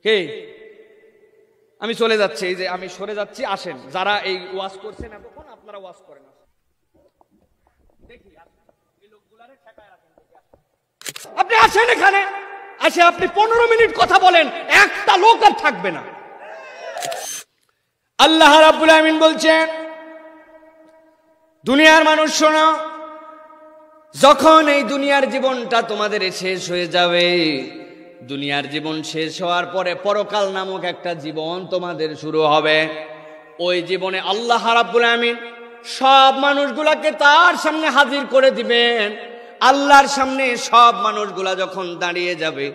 কে? আমি চলে যাচ্ছি, এই যে আমি সরে যাচ্ছি, আসেন যারা এই ওয়াজ করছেন এতক্ষণ আপনারা ওয়াজ করেন। আপনি আসেন এখানে, আসে আপনি 15 মিনিট কথা বলেন, একটা লোক আর থাকবে না। আল্লাহ রাব্বুল আমিন বলছেন, দুনিয়ার মানুষ শোনো, যখন এই দুনিয়ার জীবনটা তোমাদের শেষ হয়ে যাবে, দুনিয়ার জীবন শেষ হওয়ার পরে পরকাল নামক একটা জীবন তোমাদের শুরু হবে। ওই জীবনে আল্লাহ রাব্বুল আমিন সব মানুষগুলাকে তার সামনে হাজির করে দিবেন। আল্লাহর সামনে সব মানুষগুলা যখন দাঁড়িয়ে যাবে,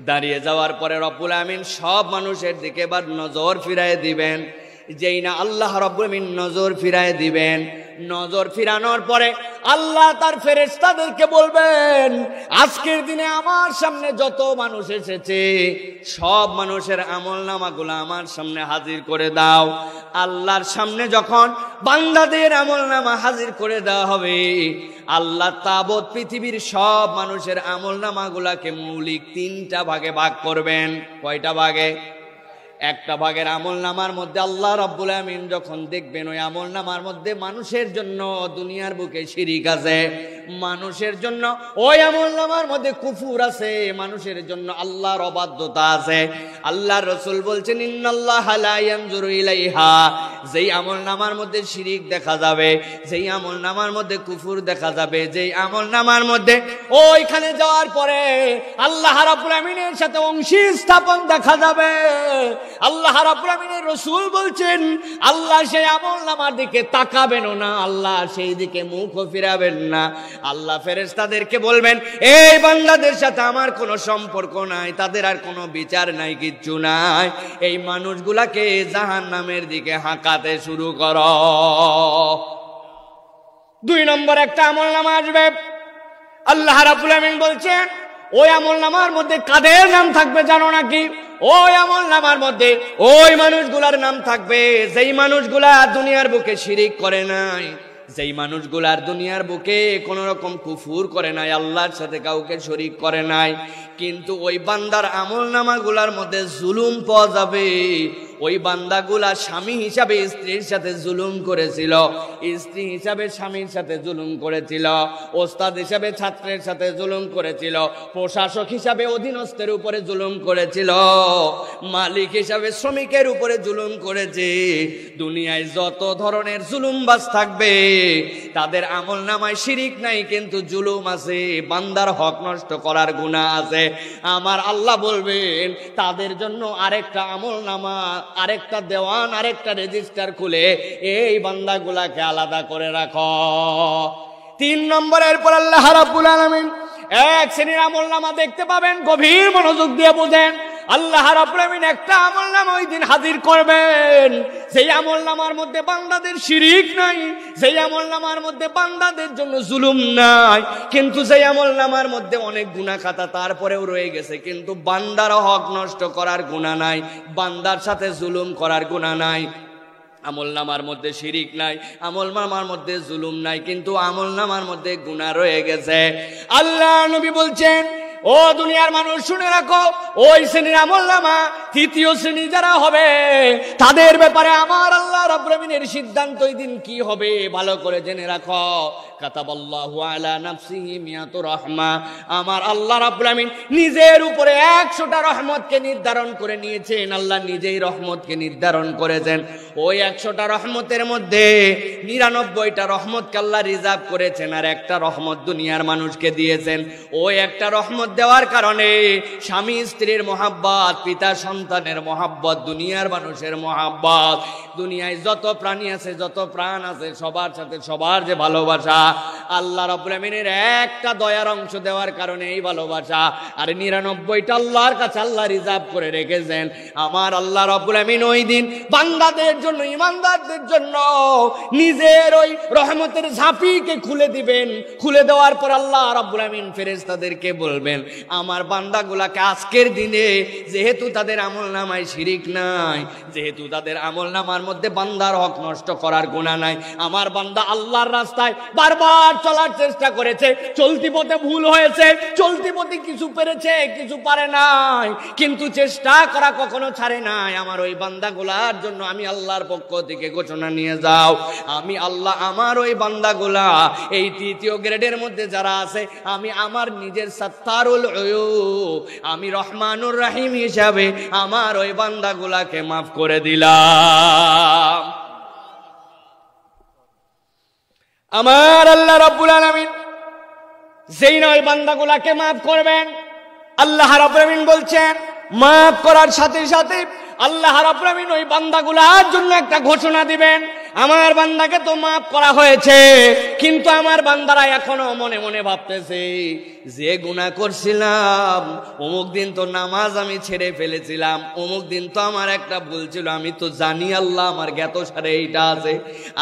দাঁড়িয়ে যাওয়ার পরে রব্বুল আমিন সব মানুষের দিকে এবার নজর ফিরায় দিবেন। যেই না আল্লাহ রাব্বুল আমিন নজর ফিরায় দিবেন, নজর ফিরানোর পরে আল্লাহ তার ফেরেশতাদেরকে বলবেন, আজকের দিনে আমার সামনে যত মানুষ এসেছে সব মানুষের আমলনামাগুলো আমার সামনে হাজির করে দাও। আল্লাহর সামনে যখন বান্দাদের আমলনামা হাজির করে দেওয়া হবে, আল্লাহ তাবৎ পৃথিবীর সব মানুষের আমলনামাগুলাকে মৌলিক 3টা ভাগে ভাগ করবেন। কয়টা ভাগে? একটা ভাগের আমলনামার মধ্যে আল্লাহ রাব্বুল আমিন যখন দেখবেন ওই আমলনামার মধ্যে মানুষের জন্য দুনিয়ার বুকে শিরিক আছে, মানুষের জন্য ওই আমলনামার মধ্যে কুফর আছে, মানুষের জন্য আল্লাহর অবাধ্যতা আছে। আল্লাহর রাসূল বলছেন, ইন্নাল্লাহা লা ইয়ানজুরু ইলাইহা, যেই আমলনামার মধ্যে শিরিক দেখা যাবে, যেই আমলনামার মধ্যে কুফর দেখা যাবে, যেই আমলনামার মধ্যে ওইখানে যাওয়ার পরে আল্লাহ রাব্বুল আমিনের সাথে অংশী স্থাপন দেখা যাবে, আল্লাহ রাব্বুল আমিনের রাসূল বলছেন আল্লাহ সেই আমলনামার দিকে তাকাবেন না, আল্লাহ সেই দিকে মুখও ফিরাবেন না। আল্লাহ ফেরেশতাদেরকে বলবেন, এই বান্দাদের সাথে আমার কোনো সম্পর্ক নাই, তাদের আর কোনো বিচার নাই, কিচ্ছু নাই, এই মানুষগুলাকে জাহান্নামের দিকে হাঁকাতে শুরু করো। 2 নম্বর একটা আমলনামা আসবে। আল্লাহ রাব্বুল আমিন বলছেন, ওই আমলনামার মধ্যে কাদের নাম থাকবে জানো নাকি? ওই আমলনামার মধ্যে ওই মানুষগুলার নাম থাকবে যেই মানুষগুলা দুনিয়ার বুকে শিরিক করে নাই, যেই মানুষগুলার দুনিয়ার বুকে কোন রকম কুফুর করে নাই, আল্লাহর সাথে কাউকে শরীক করে নাই, কিন্তু ওই বান্দার আমলনামাগুলার মধ্যে জুলুম পাওয়া যাবে। ওই বান্দাগুলা স্বামী হিসাবে স্ত্রীর সাথে জুলুম করেছিল, স্ত্রী হিসাবে স্বামীর সাথে জুলুম করেছিল, ওস্তাদ হিসাবে ছাত্রের সাথে জুলুম করেছিল, প্রশাসক হিসাবে অধীনস্থের উপরে জুলুম করেছিল, মালিক হিসাবে শ্রমিকের উপরে জুলুম করেছে। দুনিয়ায় যত ধরনের জুলুমবাজ থাকবে তাদের আমলনামায় শিরিক নাই, কিন্তু জুলুম আছে, বান্দার হক নষ্ট করার গুনাহ আছে। আমার আল্লাহ বলবেন তাদের জন্য আরেকটা আমলনামা, আরেকটা দেওয়ান, আরেকটা রেজিস্টার খুলে এই বান্দাগুলাকে আলাদা করে রাখো। 3 নম্বরের পর আল্লাহ রাব্বুল আলামিন এক শ্রেণীর আমলনামা দেখতে পাবেন, গভীর মনোযোগ দিয়ে বুঝেন। আল্লাহ রাব্বুল আমিন একটা আমলনামা ওই দিন হাজির করবেন, সেই আমলনামার মধ্যে বান্দাদের শিরিক নাই, সেই আমলনামার মধ্যে বান্দাদের জন্য জুলুম নাই, কিন্তু সেই আমলনামার মধ্যে অনেক গুনাহ খাতা তারপরেও রয়ে গেছে, কিন্তু বান্দার হক নষ্ট করার গুনাহ নাই, বান্দার সাথে জুলুম করার গুনাহ নাই। আমলনামার মধ্যে শিরিক নাই, আমলনামার মধ্যে জুলুম নাই, কিন্তু আমলনামার মধ্যে গুনাহ রয়ে গেছে। আল্লাহ নবী বলছেন, ও দুনিয়ার মানুষ শুনে রাখো, ওই শ্রেণীর আমলনামা 3য় শ্রেণী যারা হবে তাদের ব্যাপারে আমার আল্লাহ রাব্বুল আমিনের সিদ্ধান্ত ওই দিন কি হবে ভালো করে জেনে রাখো। কাতাবাল্লাহু আলা নাফসিহি মিয়াতু রাহমা, আমার আল্লাহ রাব্বুল আমিন নিজের উপরে 100টা রহমতকে নির্ধারণ করে নিয়েছেন। আল্লাহ নিজেই রহমতকে নির্ধারণ করেছেন। ওই 100টা রহমতের মধ্যে 99টা রহমতকে আল্লাহ রিজার্ভ করেছেন, আর একটা রহমত দুনিয়ার মানুষকে দিয়েছেন। ওই একটা রহমত দেওয়ার কারণে স্বামী স্ত্রীর মহাব্বত, পিতা সন্তানের মহাব্বত, দুনিয়ার মানুষের মহাব্বত, দুনিয়ায় যত প্রাণী আছে, যত প্রাণ আছে, সবার সাথে সবার যে ভালোবাসা, আল্লাহ রাব্বুল আমিনের একটা দয়ার অংশ দেওয়ার কারণে এই ভালোবাসা, আর 99টা আল্লাহর কাছে আল্লাহ রিজার্ভ করে রেখেছেন। আমার আল্লাহ রাব্বুল আমিন ওই দিন বান্দাদের জন্য, ইমানদারদের জন্য নিজের ওই রহমতের ঝাঁপিকে খুলে দিবেন। খুলে দেওয়ার পর আল্লাহ রাব্বুল আমিন ফেরেশতাদেরকে বলবেন, আমার বান্দাগুলাকে আজকের দিনে যেহেতু তাদের আমলনামায় শিরিক নাই, যেহেতু তাদের আমলনামার মধ্যে বান্দার হক নষ্ট করার গুনাহ নাই, আমার বান্দা আল্লাহর রাস্তায় বারবার চলার চেষ্টা করেছে, চলতি পথে ভুল হয়েছে, চলতি পথে কিছু পেরেছে কিছু পারে নাই, কিন্তু চেষ্টা করা কখনো ছাড়ে নাই। আমার ওই বান্দাগুলার জন্য আমি আল্লাহর পক্ষ থেকে ঘোষণা নিয়ে যাও, আমি আল্লাহ আমার ওই বান্দাগুলা এই তৃতীয় গ্রেডের মধ্যে যারা আছে, আমি আমার নিজের সাত্তারুল উয়ুব, আমি রহমানুর রহিম হিসাবে আমার ওই বান্দাগুলাকে মাফ করে দিলাম। আমার আল্লাহ রাব্বুল আলামিন যেই না ওই বান্দাগুলাকে মাফ করবেন, আল্লাহ রাব্বুল আলামিন বলছেন মাফ করার সাথে সাথে আল্লাহ রাব্বুল আলামিন ওই বান্দাগুলার জন্য একটা ঘোষণা দিবেন, আমার বান্দাকে তো মাফ করা হয়েছে, কিন্তু আমার বান্দারা এখনো মনে মনে ভাবতেছে যে গুনাহ করছিলাম, অমুক দিন তো নামাজ আমি ছেড়ে ফেলেছিলাম, অমুক দিন তো আমার একটা ভুল ছিল, আমি তো জানি আল্লাহ আমার জ্ঞাত সারে এইটা আছে,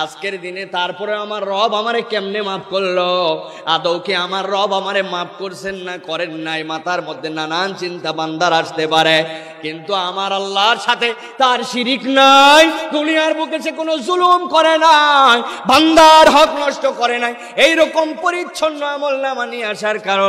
আজকের দিনে তারপরে আমার রব আমারে কেমনে মাফ করলো, আদৌ কি আমার রব আমারে মাফ করছেন না করেন নাই, মাথার মধ্যে নানান চিন্তা বান্দার আসতে পারে, কিন্তু আমার আল্লাহর সাথে তার শিরিক নাই, দুনিয়ার বুকে সে কোনো জুলুম করে নাই, বান্দার হক নষ্ট করে নাই, এইরকম পরিচ্ছন্ন আমলনামা নিয়ে আসার কারণে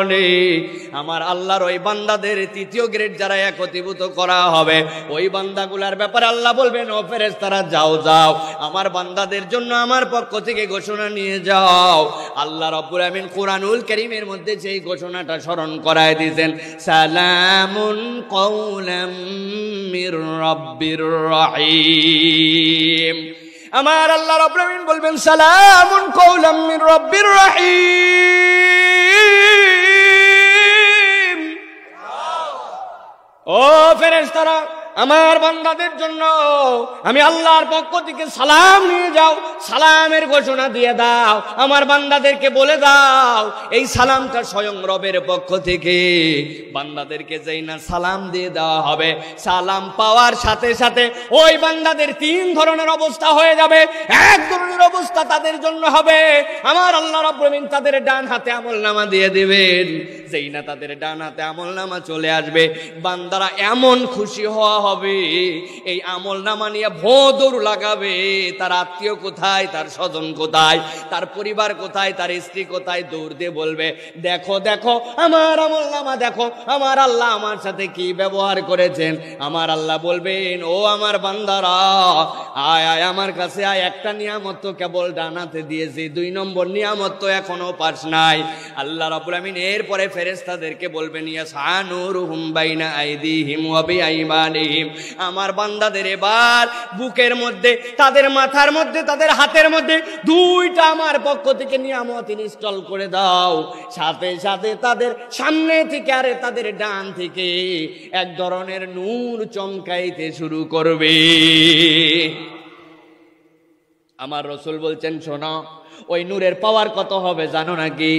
আমার আল্লাহর ওই বান্দাদের তৃতীয় গ্রেড যারা একত্রীভূত করা হবে, ওই বান্দাগুলার ব্যাপারে আল্লাহ বলবেন ও ফেরেশতারা যাও যাও আমার বান্দাদের জন্য আমার পক্ষ থেকে ঘোষণা নিয়ে যাও। আল্লাহ রাব্বুল আমিন কুরআনুল কারীমের মধ্যে সেই ঘোষণাটা স্মরণ করায় দিয়েছেন, সালামুন কওলাম মির রাব্বির রহিম। আমার আল্লাহ রাব্বুল আমিন বলবেন সালামুন কওলাম মির রাব্বির রহিম। ও ফেরেশতারা আমার বান্দাদের জন্য আমি আল্লাহর পক্ষ থেকে সালাম নিয়ে যাও, সালামের ঘোষণা দিয়ে দাও, আমার বান্দাদেরকে বলে দাও এই সালামটা স্বয়ং রবের পক্ষ থেকে বান্দাদেরকে যেই না সালাম দিয়ে দেওয়া হবে, সালাম পাওয়ার সাথে সাথে ওই বান্দাদের তিন ধরনের অবস্থা হয়ে যাবে। এক ধরনের অবস্থা তাদের জন্য হবে, আমার আল্লাহ রাব্বুল আমিন তাদের ডান হাতে আমলনামা দিয়ে দিবেন, যেই না তাদের ডান হাতে আমলনামা চলে আসবে, বান্দারা এমন খুশি হওয়া হবে, এই আমলনামা নিয়ে ভোঁদৌড় লাগাবে, তার আত্মীয় কোথায়, তার স্বজন কোথায়, তার পরিবার কোথায়, তার স্ত্রী কোথায়, দৌড় দিয়ে বলবে দেখো দেখো আমার আমলনামা দেখো, আমার আল্লাহ আমার সাথে কি ব্যবহার করেছেন। আমার আল্লাহ বলবেন ও আমার বান্দারা আয় আয় আমার কাছে আয়, একটা নিয়ামত তো কেবল ডানাতে দিয়েছি, 2 নম্বর নিয়ামত তো এখনো পাস নাই। আল্লাহ রাব্বুল আমিন এরপরে ফেরেশতাদেরকে বলবেন ইয়াসানুরুহুম বাইনা আইদিহিম ওয়া বিআইমানিহিম, আমার বান্দাদের এবার বুকের মধ্যে, তাদের মাথার মধ্যে, তাদের হাতের মধ্যে 2টা আমার পক্ষ থেকে নিয়ামত ইনস্টল করে দাও, সাথে সাথে তাদের সামনে থেকে আরে তাদের ডান থেকে এক ধরনের নূর চমকাইতে শুরু করবে। আমার রাসূল বলছেন শোনো ওই নূরের পাওয়ার কত হবে জানো নাকি?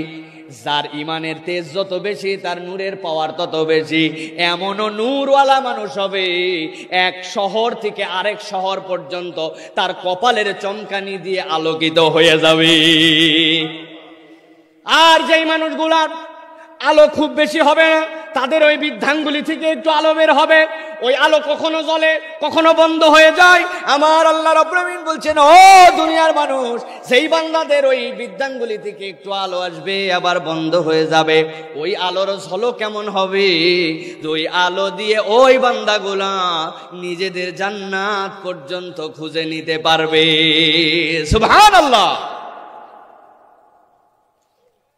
যার ইমানের তেজ যত বেশি তার নূরের পাওয়ার তত বেশি। এমনও নূরওয়ালা মানুষ হবে এক শহর থেকে আরেক শহর পর্যন্ত তার কপালের চমকানি দিয়ে আলোকিত হয়ে যাবে। আর যেই মানুষগুলার আলো খুব বেশি হবে না, তাদের ওই বৃদ্ধাঙ্গুলি থেকে একটু আলো বের হবে, ওই আলো কখনো জ্বলে কখনো বন্ধ হয়ে যায়। আমার আল্লাহ রাব্বুল আমিন বলছেন ও দুনিয়ার মানুষ, সেই বান্দাদের ওই বৃদ্ধাঙ্গুলি থেকে একটু আলো আসবে আবার বন্ধ হয়ে যাবে, ওই আলোর ঝলক কেমন হবে, ওই আলো দিয়ে ওই বান্দাগুলা নিজেদের জান্নাত পর্যন্ত খুঁজে নিতে পারবে। সুবহানাল্লাহ।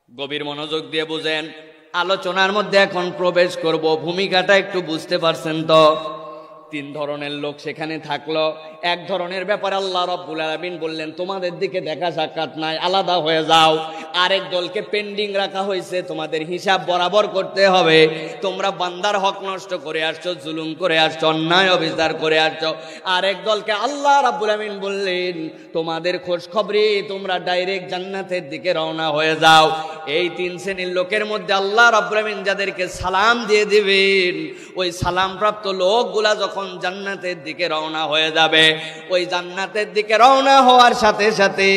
গভীর মনোযোগ দিয়ে বুঝেন, আলোচনার মধ্যে এখন প্রবেশ করব, ভূমিকাটা একটু বুঝতে পারছেন তো? 3 ধরনের লোক সেখানে থাকলো। এক ধরনের ব্যাপারে আল্লাহ রাব্বুল আলামিন বললেন তোমাদের দিকে দেখা সাক্ষাৎ নাই, আলাদা হয়ে যাও। আরেক দলকে পেন্ডিং রাখা হয়েছে, তোমাদের হিসাব বরাবর করতে হবে, তোমরা বান্দার হক নষ্ট করে আসছো, জুলুম করে আসছো, অন্যায় অবিচার করে আসছো। আরেক দলকে আল্লাহ রাব্বুল আলামিন বললেন তোমাদের খোঁজ খবরে তোমরা ডাইরেক্ট জান্নাতের দিকে রওনা হয়ে যাও। এই 3 শ্রেণীর লোকের মধ্যে আল্লাহ রাব্বুল আলামিন যাদেরকে সালাম দিয়ে দিবেন, ওই সালাম প্রাপ্ত লোকগুলা যখন যখন জান্নাতের দিকে রওনা হয়ে যাবে, ওই জান্নাতের দিকে রওনা হওয়ার সাথে সাথে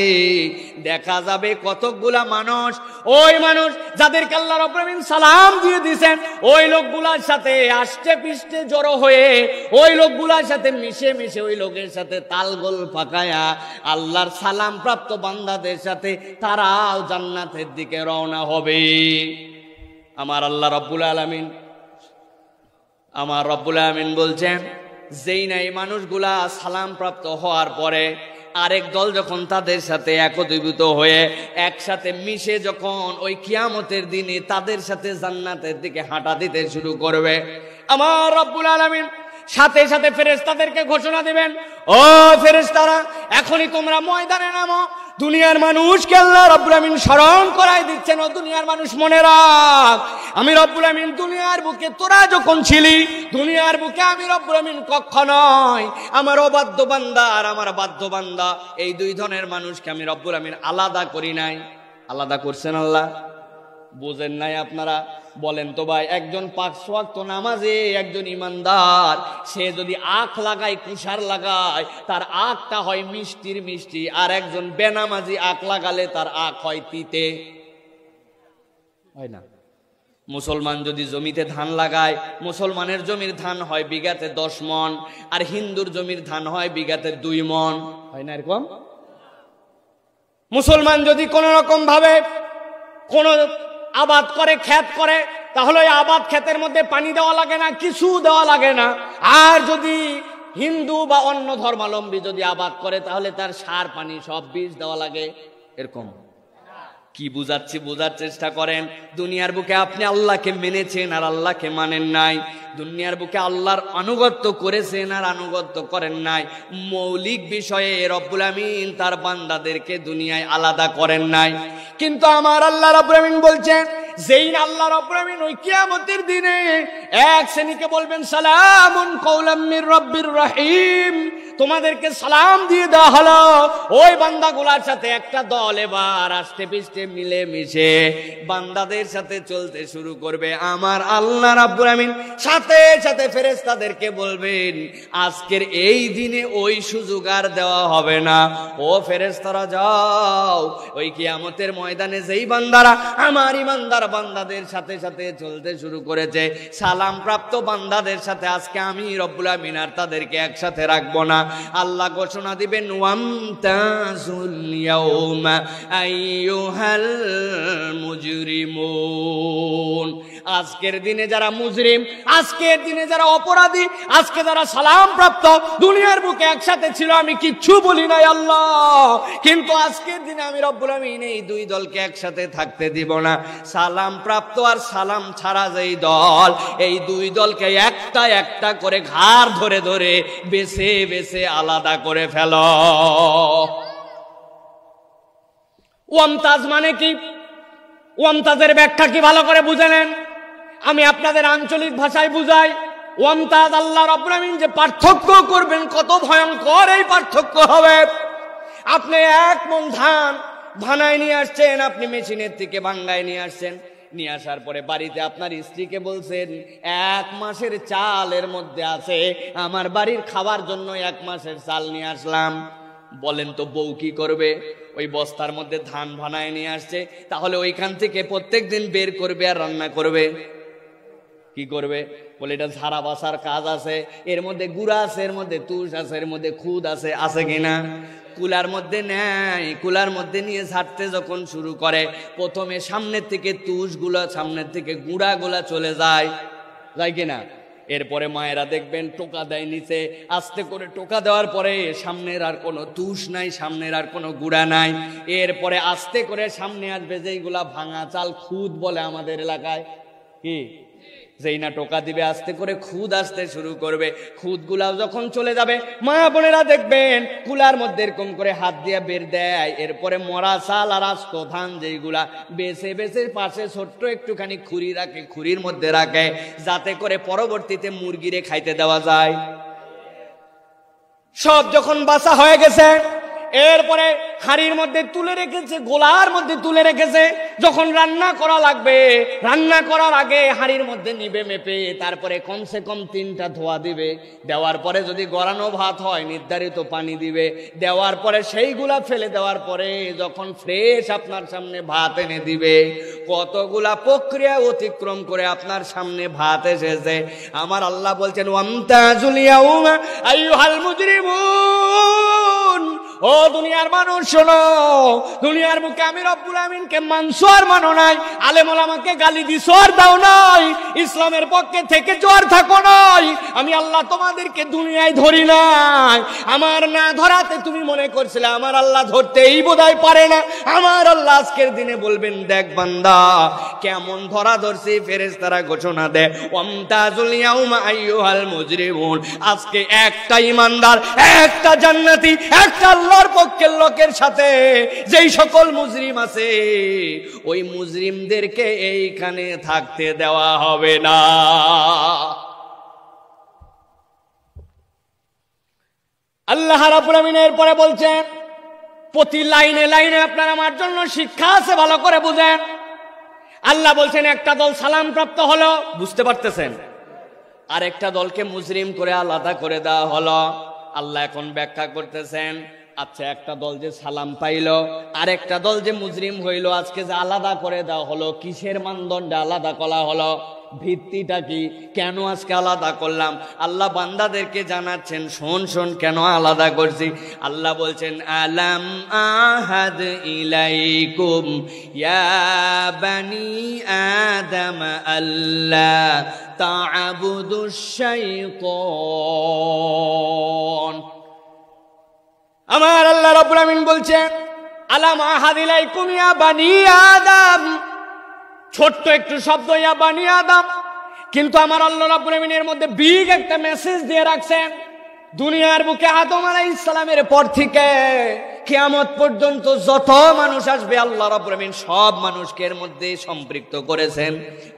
দেখা যাবে কতকগুলা মানুষ, ওই মানুষ যাদেরকে আল্লাহ রাব্বুল আলামিন সালাম দিয়ে দিয়েছেন, ওই লোকগুলার সাথে আষ্টে পিষ্টে জড়ো হয়ে, ওই লোকগুলার সাথে মিশে মিশে, ওই লোকের সাথে তালগোল পাকায়া আল্লাহর সালাম প্রাপ্ত বান্দাদের সাথে তারাও জান্নাতের দিকে রওনা হবে। আমার আল্লাহ রাব্বুল আলামিন বলছেন, যেই না এই মানুষগুলা সালাম প্রাপ্ত হওয়ার পরে আরেক দল যখন তাদের সাথে একত্রিত হয়ে একসাথে মিশে যখন ওই কিয়ামতের দিনে তাদের সাথে জান্নাতের দিকে হাঁটা দিতে শুরু করবে, আমার রব্বুল আলামিন সাথে সাথে ফেরেশতাদেরকে ঘোষণা দিবেন, ও ফেরেশতারা, এখনই তোমরা ময়দানে নামো। দুনিয়ার মানুষকে আল্লাহ রাব্বুল আলামিন স্মরণ করাই দিচ্ছেন, ও দুনিয়ার মানুষ মনে রাখ, আমি রব্বুল আলামিন দুনিয়ার বুকে তোরা যখন ছিলি, দুনিয়ার বুকে আমি রব্বুল আলামিন কখনোই আমার অবাধ্য বান্দা আর আমার বাধ্য বান্দা এই দুই ধরনের মানুষকে আমি রব্বুল আলামিন আলাদা করি নাই। আলাদা করছেন আল্লাহ? বুঝেন নাই আপনারা? বলেন তো ভাই, একজন 5 ওয়াক্ত নামাজে একজন ইমানদার, সে যদি আখ লাগায়, কুশার লাগায়, তার আখটা হয় মিষ্টির মিষ্টি, আর একজন বেনামাজি আখ লাগালে তার আখ হয় তিতে, হয় না? মুসলমান যদি জমিতে ধান লাগায়, মুসলমানের জমির ধান হয় বিঘাতে 10 মণ, আর হিন্দুর জমির ধান হয় বিঘাতে 2 মণ, হয় না এরকম? মুসলমান যদি কোনো রকম ভাবে কোন আবাদ করে, ক্ষেত করে, তাহলে ওই আবাদ ক্ষেতের মধ্যে পানি দেওয়া লাগে না, কিছু দেওয়া লাগে না। আর যদি হিন্দু বা অন্য ধর্মাবলম্বী যদি আবাদ করে, তাহলে তার সার পানি সব বীজ দেওয়া লাগে। এরকম কি বুঝাচ্ছি, বোঝার চেষ্টা করেন। দুনিয়ার বুকে আপনি আল্লাহকে মেনেছেন আর আল্লাহকে মানেন নাই, দুনিয়ার বুকে আল্লাহর আনুগত্য করেছেন আর আনুগত্য করেন নাই। মৌলিক বিষয়ে রব্বুল আমিন তার বান্দাদেরকে দুনিয়ায় আলাদা করেন নাই। কিন্তু আমার আল্লাহ রাব্বুল আমিন বলছেন, যেই না আল্লাহ রাব্বুল আমিন ওই কিয়ামতের দিনে এক শ্রেণীকে বলবেন, সালামুন কাওলাম মির রাব্বির রহিম, তোমাদেরকে সালাম দিয়ে দেওয়া হলো। ওই বান্দাগুলার সাথে একটা দল এবার আস্তে পিস্তে মিলে মিশে বান্দাদের সাথে চলতে শুরু করবে। আমার আল্লাহ রাব্বুল আমিন সাথে সাথে ফেরেশতাদেরকে বলবেন, আজকের এই দিনে ওই সুযোগ আর দেওয়া হবে না। ও ফেরেশতারা যাও, ওই কিয়ামতের ময়দানে যেই বান্দারা আমার ইমানদার বান্দাদের সাথে সাথে চলতে শুরু করেছে, সালাম প্রাপ্ত বান্দাদের সাথে আজকে আমি রব্বুল আমিন আর তাদেরকে একসাথে রাখবো না। আল্লাহ ঘোষণা দিবেন, ওয়ামতাজুল ইয়াউমা আইয়ুহাল মুজরিমুন, আজকের দিনে যারা মুজরিম, আজকের দিনে যারা অপরাধী, আজকে যারা সালাম প্রাপ্ত, দুনিয়ার বুকে একসাথে ছিল, আমি কিচ্ছু বলি নাই আল্লাহ, কিন্তু আজকের দিনে আমি রব্বুল আমিন এই দুই দলকে একসাথে থাকতে দিব না। সালাম প্রাপ্ত আর সালাম ছাড়া যেই দল, এই দুই দলকে একটা একটা করে ঘাড় ধরে ধরে বেছে বেছে আলাদা করে ফেল। ওয়ামতাজ মানে কি? ওয়ামতাজের ব্যাখ্যা কি ভালো করে বুঝে নেন, আমি আপনাদের আঞ্চলিক ভাষায় বুঝাই। ওয়ামতাজ আল্লাহ রাব্বুল আমিন যে পার্থক্য করবেন, কত ভয়ঙ্কর এই পার্থক্য হবে। আপনি 1 মণ ধান ভানায় নিয়ে আসছেন, আপনি মেশিনের থেকে ভাঙ্গায় নিয়ে আসছেন, নিয়ে আসার পরে বাড়িতে আপনার স্ত্রীকে বলছেন 1 মাসের চাল এর মধ্যে আছে, আমার বাড়ির খাবার জন্য 1 মাসের চাল নিয়ে আসলাম। বলেন তো বউ কি করবে? ওই বস্তার মধ্যে ধান ভানায় নিয়ে আসছে, তাহলে ওইখান থেকে প্রত্যেকদিন বের করবে আর রান্না করবে। কি করবে? বলে এটা ঝাড়া বাসার কাজ আছে, এর মধ্যে গুড়া আছে, এর মধ্যে তুষ আছে, এর মধ্যে খুদ আছে, আছে কিনা? কুলার মধ্যে নেয়, কুলার মধ্যে নিয়ে ঝাড়তে যখন শুরু করে, প্রথমে সামনের থেকে তুষগুলা, সামনের থেকে গুড়াগুলা চলে যায়, যায় কিনা? এরপরে মায়েরা দেখবেন টোকা দেয় নিচে, আস্তে করে টোকা দেওয়ার পরে সামনের আর কোনো তুষ নাই, সামনের আর কোনো গুড়া নাই। এরপরে আস্তে করে সামনে আসবে যেইগুলা ভাঙা চাল, খুদ বলে আমাদের এলাকায়, কি যেই না টোকা দিবে আস্তে করে খুদ আসতে শুরু করবে। খুদগুলাও যখন চলে যাবে, মা বোনেরা দেখবেন কুলার মধ্যে এরকম করে হাত দিয়ে বের দেয়। এরপরে মরা চাল আর আস্ত ধান যেইগুলা বেছে বেছে পাশে ছোট্ট একটুখানি খুরি রাখে, খুরির মধ্যে রাখে, যাতে করে পরবর্তীতে মুরগিরে খাইতে দেওয়া যায়। সব যখন বাছা হয়ে গেছে, এরপরে হাড়ির মধ্যে তুলে রেখেছে, গোলার মধ্যে তুলে রেখেছে। যখন রান্না করা লাগবে, রান্না করার আগে হাড়ির মধ্যে নিবে মেপে, তারপরে কমসে কম 3টা ধোয়া দিবে। দেওয়ার পরে যদি গড়ানো ভাত হয় নির্ধারিত পানি দিবে, দেওয়ার পরে সেইগুলা ফেলে দেওয়ার পরে যখন ফ্রেশ আপনার সামনে ভাত এনে দিবে, কতগুলা প্রক্রিয়া অতিক্রম করে আপনার সামনে ভাত এসেছে। আমার আল্লাহ বলছেন ওয়ামতাজুল ইয়াউমা আইয়ুহাল মুজরিমুন, ও দুনিয়ার মানুষ শোনো, দুনিয়ার মুখে আমি রব্বুল আমিনকে মানছো আর মানো নাই, আলেম ওলামাকে গালি দিছো আর দাও নাই, ইসলামের পক্ষে থেকে জোয়ার থাকো নাই, আমি আল্লাহ তোমাদেরকে দুনিয়ায় ধরি নাই। আমার না ধরাতে তুমি মনে করছিলে আমার আল্লাহ ধরতেই বোধহয় পারে না। আমার আল্লাহ আজকের দিনে বলবেন, দেখ বান্দা কেমন ধরা ধরছি। ফেরেশতারা ঘোষণা দেয় ওয়ামতাজুল ইয়াউমা আইয়ুহাল মুজরিমুন, আজকে একটা ইমানদার, একটা জান্নাতি, একটা আল্লাহর পক্ষের লোকের সাথে যেই সকল মুজরিম আছে ওই মুজরিমদেরকে এইখানে থাকতে দেওয়া হবে না। আল্লাহ রাব্বুল আমিন এরপরে বলছেন, প্রতি লাইনে লাইনে আপনার আমার জন্য শিক্ষা আছে, ভালো করে বুঝেন। আল্লাহ বলছেন একটা দল সালাম প্রাপ্ত হলো, বুঝতে পারতেছেন, আর একটা দলকে মুজরিম করে আলাদা করে দেওয়া হলো। আল্লাহ এখন ব্যাখ্যা করতেছেন, আচ্ছা একটা দল যে সালাম পাইল আর একটা দল যে মুজরিম হইল, আজকে যে আলাদা করে দেওয়া হলো, কিসের মানদণ্ডে আলাদা করা হলো, ভিত্তিটা কি, কেন আজকে আলাদা করলাম? আল্লাহ বান্দাদেরকে জানাচ্ছেন, শোন শোন কেন আলাদা করছি। আল্লাহ বলছেন আলাম আহাদ ইলাইকুম ইয়া বানি আদম আল্লাহ তা'বুদুশ শাইতান। আমার আল্লাহ রাব্বুল আমিন বলছেন আলাম আহাদ ইলাইকুম ইয়া বানি আদম, ছোট্ট একটু শব্দ ইয়া বানি আদম, কিন্তু আমার আল্লাহ রাব্বুল আমিনের মধ্যে বিগ একটা মেসেজ দিয়ে রাখছেন। দুনিয়ার বুকে আদম আলাইহিস সালামের পর থেকে কিয়ামত পর্যন্ত যত মানুষ আসবে আল্লাহ রাব্বুল আমিন সব মানুষকে এর মধ্যে সম্পৃক্ত করেছেন।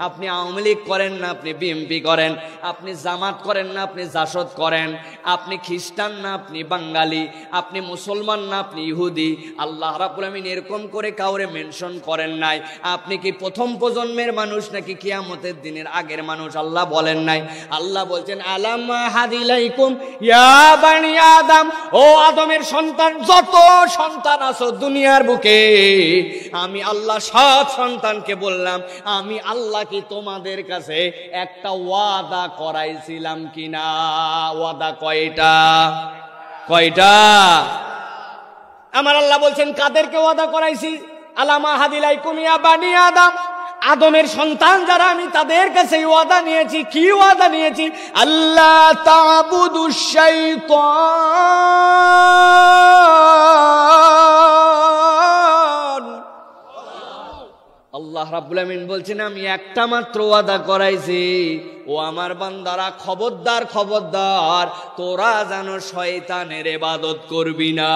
আপনি আওয়ামী লীগ করেন না, আপনি বিএনপি করেন, আপনি জামাত করেন না, আপনি জাসদ করেন, আপনি খ্রিস্টান না, আপনি বাঙালি, আপনি মুসলমান না, আপনি ইহুদি, আল্লাহ রাব্বুল আমিন এরকম করে কাউরে মেনশন করেন নাই। আপনি কি প্রথম প্রজন্মের মানুষ নাকি কিয়ামতের দিনের আগের মানুষ আল্লাহ বলেন নাই। আল্লাহ বলছেন আলাম আহাদ ইলাইকুম ইয়া বানি আদম, ও আদমের সন্তান, যত সন্তান আছো দুনিয়ার বুকে, আমি আল্লাহ সব সন্তানকে বললাম, আমি আল্লাহ কি তোমাদের কাছে একটা ওয়াদা করাইছিলাম কিনা? ওয়াদা কয়টা? কয়টা? আমার আল্লাহ বলছেন কাদেরকে ওয়াদা করাইছি? আলাম আহাদ ইলাইকুম ইয়া বানি আদম, আদমের সন্তান যারা আমি তাদের কাছে ওয়াদা নিয়েছি। কি ওয়াদা নিয়েছি? আল্লাহ তা'বুদুশ শাইতান। আল্লাহ রাব্বুল আমিন বলছেন আমি একটা মাত্র ওয়াদা করাইছি, ও আমার বান্দারা খবরদার খবরদার, তোরা যেন শয়তানের ইবাদত করবি না।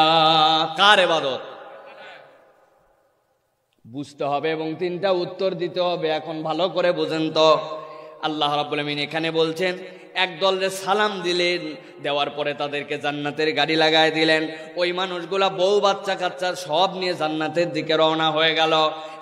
কার ইবাদত? বুঝতে হবে এবং 3টা উত্তর দিতে হবে। এখন ভালো করে বোঝেন তো। আল্লাহ রাব্বুল আমিন এখানে বলছেন একদলরে সালাম দিলেন, দেওয়ার পরে তাদেরকে জান্নাতের গাড়ি লাগায় দিলেন। ওই মানুষগুলা বউ বাচ্চা কাচ্চা সব নিয়ে জান্নাতের দিকে রওনা হয়ে গেল।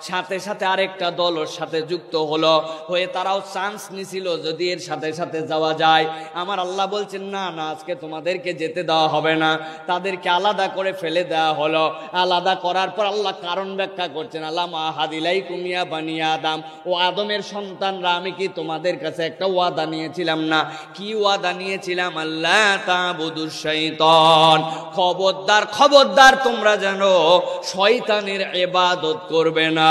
সাথে সাথে আরেকটা দল ওর সাথে যুক্ত হলো, হয়ে তারাও চান্স নিছিল যদি এর সাথে সাথে যাওয়া যায়। আমার আল্লাহ বলছেন না না, আজকে তোমাদেরকে যেতে দেওয়া হবে না। তাদেরকে আলাদা করে ফেলে দেওয়া হলো। আলাদা করার পর আল্লাহ কারণ ব্যাখ্যা করছেন আলাম আহাদ ইলাইকুম ইয়া বানি আদম, ও আদমের সন্তানরা আমি কি তোমাদের কাছে একটা ওয়াদা নিয়েছিলাম না? কি ওয়াদা নিয়েছিলাম? আল্লাহ তা'বুদুশ শাইতান, খবরদার খবরদার তোমরা যেন শয়তানের ইবাদত করবে না।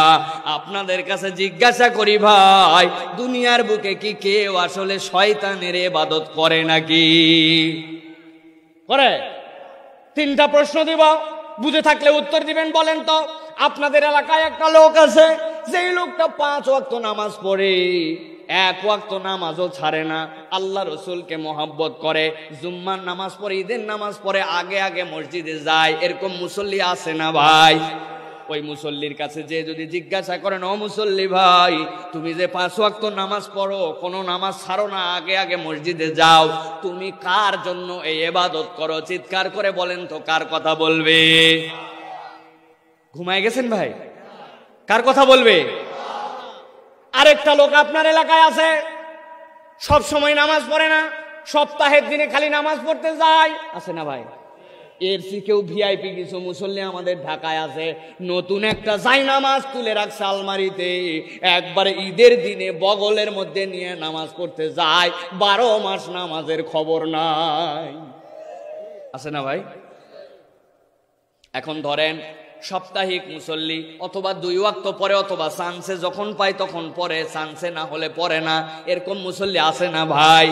আপনাদের কাছে জিজ্ঞাসা করি ভাই, দুনিয়ার বুকে কি কেউ আসলে শয়তানের ইবাদত করে নাকি? করে? 3টা প্রশ্ন দিব, বুঝে থাকলে উত্তর দিবেন। বলেন তো, আপনাদের এলাকায় একটা লোক আছে, যেই লোকটা 5 ওয়াক্ত নামাজ পড়ে, 1 ওয়াক্ত নামাজও ছাড়ে না, আল্লাহ রসুলকে মহব্বত করে, জুম্মার নামাজ পড়ে, ঈদের নামাজ পড়ে, আগে আগে মসজিদে যায়, এরকম মুসল্লি আছে না ভাই? ওই মুসল্লির কাছে যে যদি জিজ্ঞাসা করেন, ও মুসল্লি ভাই, তুমি যে 5 ওয়াক্ত নামাজ পড়ো, কোনো নামাজ ছাড়ো না, আগে আগে মসজিদে যাও, তুমি কার জন্য এই ইবাদত করো? চিৎকার করে বলেন তো, কার কথা বলবে? ঘুমায় গেছেন ভাই? কার কথা বলবে? আরেকটা লোক আপনার এলাকায় আছে, সব সময় নামাজ পড়ে না, সপ্তাহের দিনে খালি নামাজ পড়তে যায়, আছে না ভাই? এর কেউ ভিআইপি কিছু মুসল্লি আমাদের ঢাকায় আছে, নতুন একটা জায়নামাজ তুলে রাখছে আলমারিতে, একবারে ঈদের দিনে বগলের মধ্যে নিয়ে নামাজ পড়তে যায়, 12 মাস নামাজের খবর নাই, আছে না ভাই? এখন ধরেন সাপ্তাহিক মুসল্লি, অথবা 2 ওয়াক্ত পরে, অথবা চান্সে যখন পায় তখন পরে, চান্সে না হলে পরে না, এরকম মুসল্লি আছে না ভাই?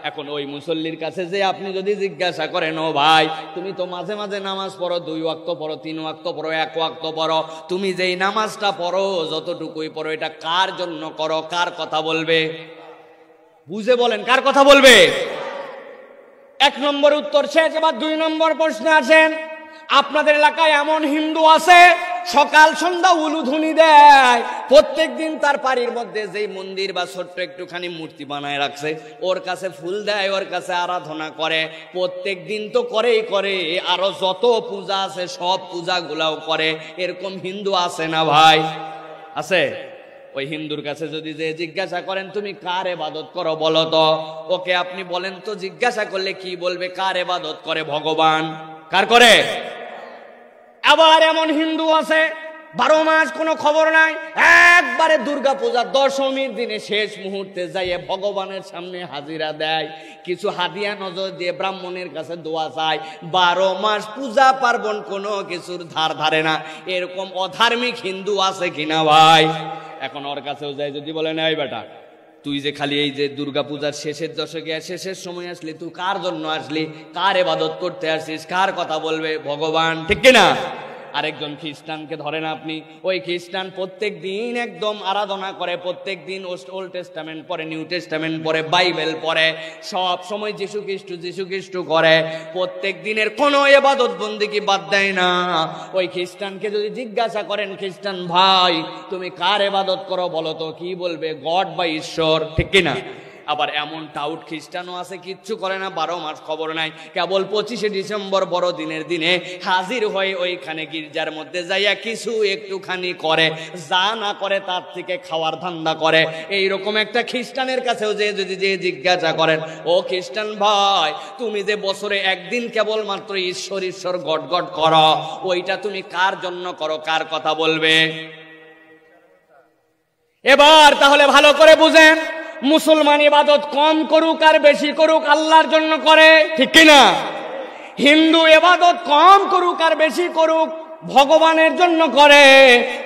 এখন ওই মুসল্লির কাছে যে আপনি যদি জিজ্ঞাসা করেন, ও ভাই, তুমি তো মাঝে মাঝে নামাজ পড়ো, 2 ওয়াক্ত পড়ো, 3 ওয়াক্ত পড়ো, 1 ওয়াক্ত পড়ো, তুমি যেই নামাজটা পড়ো, যতটুকুই পড়ো, এটা কার জন্য করো? কার কথা বলবে? বুঝে বলেন, কার কথা বলবে? 1 নম্বর উত্তর শেষ। এবার 2 নম্বর প্রশ্নে আসেন। আপনাদের এলাকায় এমন হিন্দু আছে, সকাল সন্ধ্যা উলুধ্বনি দেয়, প্রত্যেক দিন তার বাড়ির মধ্যে যেই মন্দির বা ছোট্ট একটুখানি মূর্তি বানায় রাখছে, ওর কাছে ফুল দেয়, ওর কাছে আরাধনা করে, প্রত্যেক দিন তো করেই করে, আরো যত পূজা আছে সব পূজাগুলাও করে, এরকম হিন্দু আছে না ভাই? আছে। ওই হিন্দুর কাছে যদি যে জিজ্ঞাসা করেন, তুমি কার ইবাদত করো বলো তো, ওকে আপনি বলেন তো, জিজ্ঞাসা করলে কি বলবে? কার ইবাদত করে? ভগবান। কার করে? আবার এমন হিন্দু আছে, 12 মাস কোনো খবর নাই, একবারে দুর্গা পূজা 10মীর দিনে শেষ মুহূর্তে যাইয়ে ভগবানের সামনে হাজিরা দেয়, কিছু হাদিয়া নজর দিয়ে ব্রাহ্মণের কাছে দোয়া চায়, 12 মাস পূজা পার্বণ কোনো কিছুর ধার ধারে না। এরকম অধার্মিক হিন্দু আছে কিনা ভাই? এখন ওর কাছেও যাই, যদি বলে না, এই বেটা, তুই যে খালি এই যে দুর্গা পূজার শেষের দশকে শেষের সময় আসলি, তুই কার জন্য আসলি? কার ইবাদত করতে আসছিস? কার কথা বলবে? ভগবান। ঠিক কিনা? আরেকজন খ্রিস্টানকে ধরেন আপনি, ওই খ্রিস্টান প্রত্যেক দিন একদম আরাধনা করে, প্রত্যেক দিন ওল্ড টেস্টামেন্ট পড়ে, নিউ টেস্টামেন্ট পড়ে, বাইবেল পড়ে, সব সময় যিশু খ্রিস্ট করে, প্রত্যেক দিনের কোনো ইবাদত বন্দেগী বাদ দেয় না। ওই খ্রিস্টানকে যদি জিজ্ঞাসা করেন, খ্রিস্টান ভাই, তুমি কার ইবাদত করো বলো তো, কি বলবে? গড বা ঈশ্বর। ঠিক কিনা? আবার এমন টাউট খ্রিস্টানও আছে, কিচ্ছু করে না, 12 মাস খবর নাই, কেবল 25শে ডিসেম্বর বড়দিনের দিনে হাজির হয়ে ওইখানে গির্জার মধ্যে যাইয়া কিছু একটুখানি করে, যা না করে তার থেকে খাওয়ার ধান্দা করে। এইরকম একটা খ্রিস্টানের কাছেও যে যদি যে জিজ্ঞাসা করেন, ও খ্রিস্টান ভাই, তুমি যে বছরে একদিন কেবলমাত্র ঈশ্বর ঈশ্বর গড গড করো, ওইটা তুমি কার জন্য করো? কার কথা বলবে? এবার তাহলে ভালো করে বুঝেন, মুসলমান ইবাদত কম করুক আর বেশি করুক, আল্লাহর জন্য করে। ঠিক কিনা? হিন্দু ইবাদত কম করুক আর বেশি করুক, ভগবানের জন্য করে।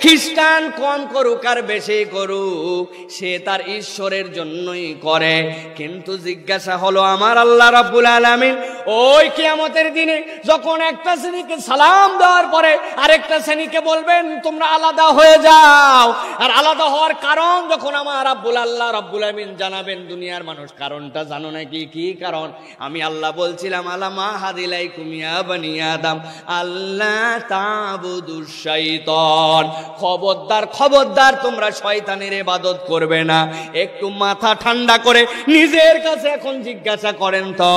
খ্রিস্টান কম করুক আর বেশি করুক, সে তার ঈশ্বরের জন্যই করে। কিন্তু জিজ্ঞাসা হলো, আমার আল্লাহ রাব্বুল আলামিন ওই কিয়ামতের দিনে যখন একটা শ্রেণীকে সালাম দেওয়ার পরে আরেকটা শ্রেণীকে বলবেন তোমরা আলাদা হয়ে যাও, আর আলাদা হওয়ার কারণ যখন আমার আল্লাহ রাব্বুল আলামিন জানাবেন, দুনিয়ার মানুষ কারণটা জানো নাকি? কি কারণ? আমি আল্লাহ বলছিলাম, আলামা হাদিলাইকুম ইয়া বানি আদম আল্লাহ তা'বুদুশ শাইতান, খবরদার খবরদার তোমরা শয়তানের ইবাদত করবে না। একটু মাথা ঠান্ডা করে নিজের কাছে এখন জিজ্ঞাসা করেন তো,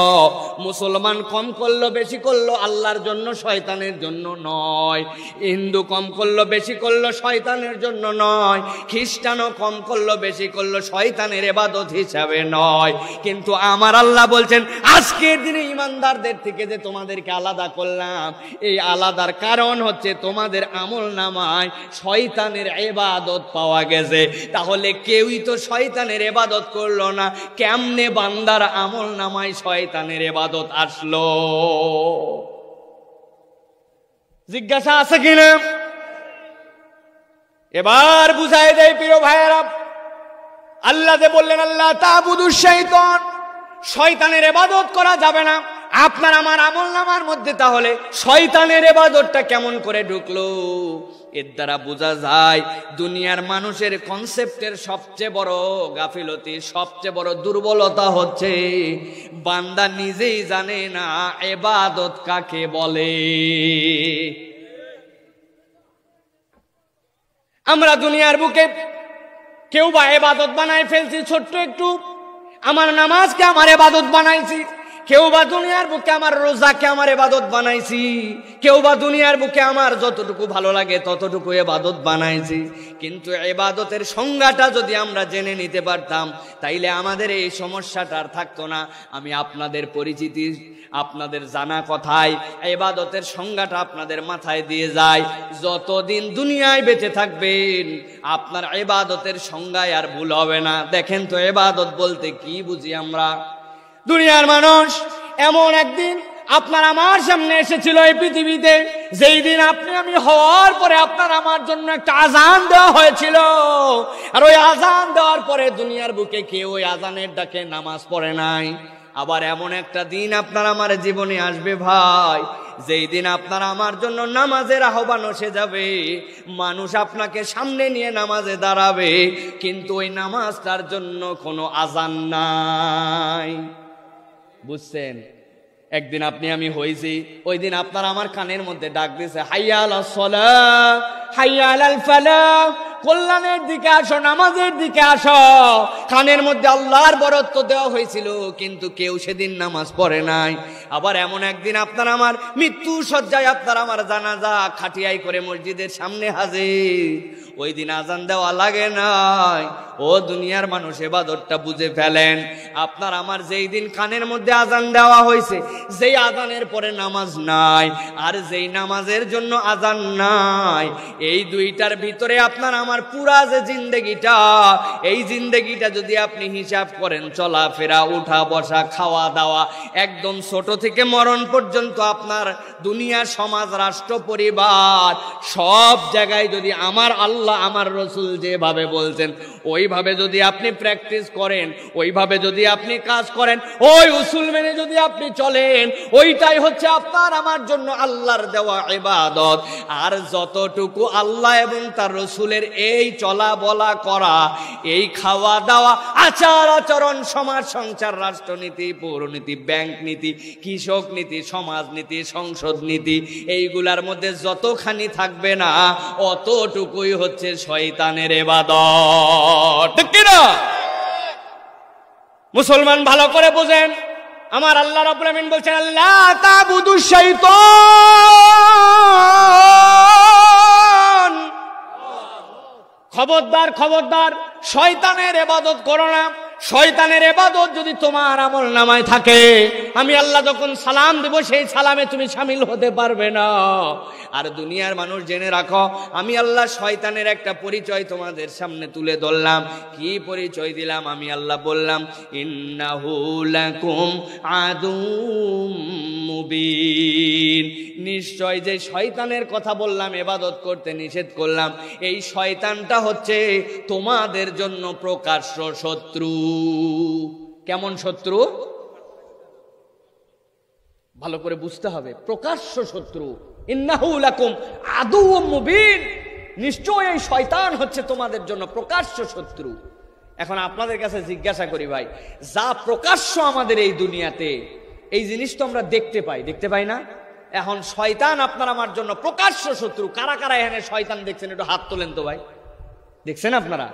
মুসলমান কম করলো বেশি করলো আল্লাহর জন্য, শয়তানের জন্য নয়। হিন্দু কম করলো বেশি করলো শয়তানের জন্য নয়। খ্রিস্টানও কম করলো বেশি করলো শয়তানের ইবাদত হিসাবে নয়। কিন্তু আমার আল্লাহ বলছেন, আজকের দিনে ইমানদারদের থেকে যে তোমাদেরকে আলাদা করলাম, এই আলাদার কারণ হচ্ছে তোমাদের আমলনামায় শয়তানের ইবাদত পাওয়া গেছে। তাহলে কেউই তো শয়তানের ইবাদত করলো না, কেমনে বান্দার আমলনামায় শয়তানের ইবাদত আসলো? জিজ্ঞাসা আছে কিনা? এবার বুঝাই দেয় প্রিয় ভাইয়েরা, আল্লাহ যে বললেন আল্লাহ তা'বুদুশ শাইতান, শয়তানের ইবাদত করা যাবে না। আপনার আমার আমলনামার মধ্যে তাহলে শয়তানের ইবাদতটা কেমন করে ঢুকলো? এর দ্বারা বোঝা যায় দুনিয়ার মানুষের কনসেপ্টের সবচেয়ে বড় গাফিলতি, সবচেয়ে বড় দুর্বলতা হচ্ছে বান্দা নিজেই জানে না ইবাদত কাকে বলে। আমরা দুনিয়ার বুকে কেউ বা ইবাদত বানায় ফেলছি ছোট্ট একটু, আমার নামাজকে আমার ইবাদত বানাইছি, কেউ বা দুনিয়ার বুকে আমার রোজাকে আমার ইবাদত বানাইছি, কেউ বা দুনিয়ার বুকে আমার যতটুকু ভালো লাগে ততটুকু ইবাদত বানাইছি। কিন্তু ইবাদতের সংজ্ঞাটা যদি আমরা জেনে নিতে পারতাম তাইলে আমাদের এই সমস্যাটা আর থাকতো না। আমি আপনাদের পরিচিতি, আপনাদের জানা কথায় ইবাদতের সংজ্ঞাটা আপনাদের মাথায় দিয়ে যাই। যতদিন দুনিয়ায় বেঁচে থাকবেন আপনার ইবাদতের সংজ্ঞায় আর ভুল হবে না। দেখেন তো ইবাদত বলতে কি বুঝি আমরা। দুনিয়ার মানুষ এমন একদিন আপনার আমার সামনে এসেছিল এই পৃথিবীতে, যেই দিন আপনি আমি হওয়ার পরে আপনার আমার জন্য একটা আজান দেওয়া হয়েছিল, আর ওই আজান দেওয়ার পরে দুনিয়ার বুকে কেউ ওই আজানের ডাকে নামাজ পড়ে নাই। আবার এমন একটা দিন আপনার আমার জীবনে আসবে ভাই, যেই দিন আপনার আমার জন্য নামাজের আহ্বান এসে যাবে, মানুষ আপনাকে সামনে নিয়ে নামাজে দাঁড়াবে, কিন্তু ওই নামাজটার জন্য কোনো আজান নাই। বুঝছেন? একদিন আপনি আমি হইছি, ওই দিন আপনার আমার কানের মধ্যে ডাক দিছে, হাইয়া আলাস সালাহ, হাইয়া আলাল ফালাহ, কল্যাণের দিকে আসো, নামাজের দিকে আসো। কানের মধ্যে আল্লাহর বরত্ব দেওয়া হয়েছিল, কিন্তু কেউ সেদিন নামাজ পড়ে নাই। আবার এমন একদিন আপনার আমার মৃত্যু সজ্জায় আপনার আমার জানাজা খাটিয়াই করে মসজিদের সামনে হাজির, ওই দিন আজান দেওয়া লাগে নাই। ও দুনিয়ার মানুষ, ইবাদতটা বুঝে ফেলেন। আপনার আমার যেই দিন কানের মধ্যে আজান দেওয়া হয়েছে, যেই আজানের পরে নামাজ নাই আর যেই নামাজের জন্য আজান নাই, এই দুইটার ভিতরে আপনার আমার পুরা যে জিন্দেগিটা, এই জিন্দেগিটা যদি আপনি হিসাব করেন, চলাফেরা, উঠা বসা, খাওয়া দাওয়া, একদম ছোট থেকে মরণ পর্যন্ত আপনার দুনিয়া, সমাজ, রাষ্ট্র, পরিবার, সব জায়গায় যদি আমার আল্লাহ আমার রসুল যেভাবে বলছেন ওইভাবে যদি আপনি প্র্যাকটিস করেন, ওইভাবে যদি আপনি কাজ করেন, ওই উসুল মেনে যদি আপনি চলেন, ওইটাই হচ্ছে আপনার আমার জন্য আল্লাহর দেওয়া ইবাদত। আর যতটুকু আল্লাহ এবং তার রসুলের এই চলা বলা করা, এই খাওয়া দাওয়া, আচার আচরণ, সমাজ সংসার, রাষ্ট্রনীতি, পৌরনীতি, ব্যাংক নীতি, কৃষক নীতি, সমাজ নীতি, সংসদ নীতি, এইগুলার মধ্যে যতখানি থাকবে না অতটুকুই হচ্ছে শয়তানের ইবাদত। ঠিক কি না? মুসলমান ভালো করে বোঝেন, আমার আল্লাহ রাব্বুল আমিন বলছেন, আল্লাহ তাবুদু শাইতান, খবরদার খবরদার শয়তানের ইবাদত করো না। শয়তানের ইবাদত যদি তোমার আমল নামায় থাকে, আমি আল্লাহ যখন সালাম দেব সেই সালামে তুমি শামিল হতে পারবে না। আর দুনিয়ার মানুষ জেনে রাখো, আমি আল্লাহ শয়তানের একটা পরিচয় তোমাদের সামনে তুলে ধরলাম। কি পরিচয় দিলাম? আমি আল্লাহ বললাম, ইন্নাহু লাকুম আদুম মুবিন, নিশ্চয় যে শয়তানের কথা বললাম, ইবাদত করতে নিষেধ করলাম, এই শয়তানটা হচ্ছে তোমাদের জন্য প্রকাশ্য শত্রু। কেমন শত্রু? ভালো করে বুঝতে হবে, প্রকাশ্য শত্রু। ইন্নাহু লাকুম আদুউম মুবিন, নিশ্চয় এই শয়তান হচ্ছে তোমাদের জন্য প্রকাশ্য শত্রু। এখন আপনাদের কাছে জিজ্ঞাসা করি ভাই, যা প্রকাশ্য আমাদের এই দুনিয়াতে, এই জিনিস তো আমরা দেখতে পাই না? এখন শয়তান আপনার আমার জন্য প্রকাশ্য শত্রু। কারা কারা এখানে শয়তান দেখছেন? একটু হাত তোলেন তো ভাই। দেখছেন আপনারা?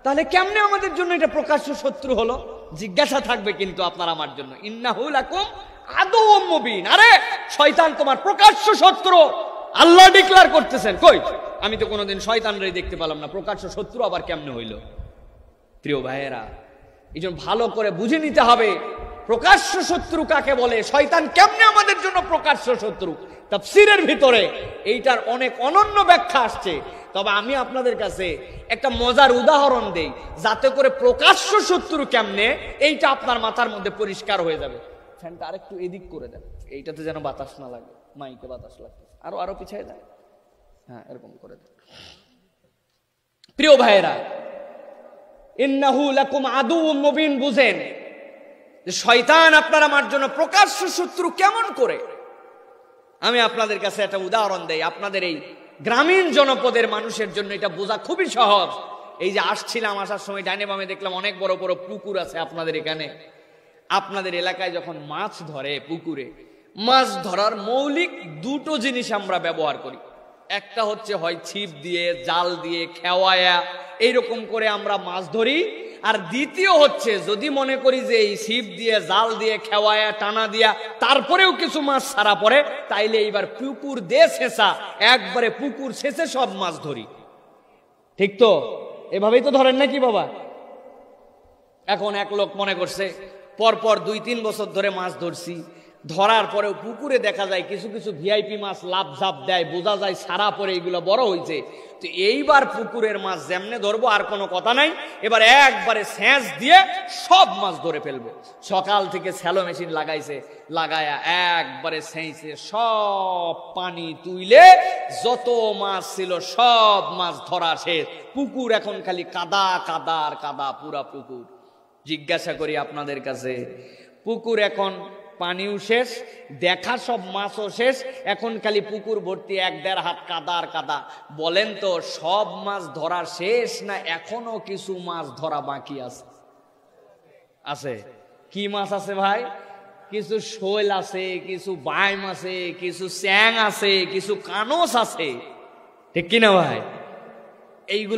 তাহলে কেমনে আমাদের জন্য এটা প্রকাশ্য শত্রু হলো? জিজ্ঞাসা থাকবে কিন্তু আপনার আমার জন্য, ইন্নাহু লাকুম আদুউম মুবিন। আরে শয়তান তোমার প্রকাশ্য শত্রু, আল্লাহ ডিক্লেয়ার করতেছেন। কই, আমি তো কোনোদিন শয়তানরাই দেখতে পেলাম না, প্রকাশ্য শত্রু আবার কেমনে হইল? প্রিয় ভাইয়েরা, এই জন্য ভালো করে বুঝে নিতে হবে প্রকাশ্য শত্রু কাকে বলে, শয়তান কেমনে আমাদের জন্য প্রকাশ্য শত্রু। তাফসীরের ভিতরে এইটার অনেক অনন্য ব্যাখ্যা আসছে, তবে আমি আপনাদের কাছে একটা মজার উদাহরণ দেই, যাতে করে প্রকাশ্য শত্রু কেমনে এইটা আপনার মাথার মধ্যে পরিষ্কার হয়ে যাবে। ফ্যানটা আরেকটু এদিক করে দেন, এইটাতে যেন বাতাস না লাগে, মাইকে বাতাস লাগবে, আরো পিছিয়ে দেন, হ্যাঁ এরকম করে দেন। প্রিয় ভাইয়েরা, ইন্নাহু লাকুম আদুউম মুবিন, বুঝেন যে শয়তান আপনার আমার জন্য প্রকাশ্য শত্রু কেমন করে। আমি আপনাদের কাছে একটা উদাহরণ দেই, আপনাদের এই গ্রামীণ জনপদের মানুষের জন্য এটা বোঝা খুবই সহজ। এই যে আসছিলাম, আসার সময় ডাইনে বামে দেখলাম অনেক বড় বড় পুকুর আছে আপনাদের এখানে। আপনাদের এলাকায় যখন মাছ ধরে পুকুরে, মাছ ধরার মৌলিক দুটো জিনিস আমরা ব্যবহার করি। একটা হচ্ছে হয় ছিপ দিয়ে, জাল দিয়ে, খেওয়ায়া, এইরকম করে আমরা মাছ ধরি। আর দ্বিতীয় হচ্ছে যদি মনে করি যে এই ছিপ দিয়ে, জাল দিয়ে, খেওয়ায়া, টানা দিয়া তারপরেও কিছু মাছ ছাড়া পড়ে, তাইলে এইবার পুকুর দিয়ে ছেঁচা, একবারে পুকুর ছেঁচে সব মাছ ধরি। ঠিক তো? এভাবেই তো ধরেন নাকি বাবা? এখন এক লোক মনে করছে পরপর 2-3 বছর ধরে মাছ ধরছি, ধরার পরেও পুকুরে দেখা যায় কিছু কিছু ভিআইপি মাছ লাভ ঝাপ দেয়, বোঝা যায় সারা পরে এইগুলো বড় হয়েছে। তো এইবার পুকুরের মাছ যেমনে ধরবো আর কোনো কথা নাই, এবার একবারে সেঁচ দিয়ে সব মাছ ধরে ফেলবো। সকাল থেকে স্যালো মেশিন লাগাইছে, লাগায়া একবারে সেঁচে সব পানি তুইলে যত মাছ ছিল সব মাছ ধরা শেষ। পুকুর এখন খালি কাদা, কাদা আর কাদা, পুরা পুকুর। জিজ্ঞাসা করি আপনাদের কাছে, পুকুর এখন পানিও শেষ, দেখা সব মাছও শেষ, এখন খালি পুকুর ভর্তি 1-1.5 হাত কাদা আর কাদা। বলেন তো সব মাছ ধরা শেষ না এখনো কিছু মাছ ধরা বাকি আছে? আছে। কি মাছ আছে ভাই? কিছু শোল আছে, কিছু বাইম আছে, কিছু চ্যাং আছে, কিছু কানস আছে। ঠিক কিনা ভাই? এইগুলো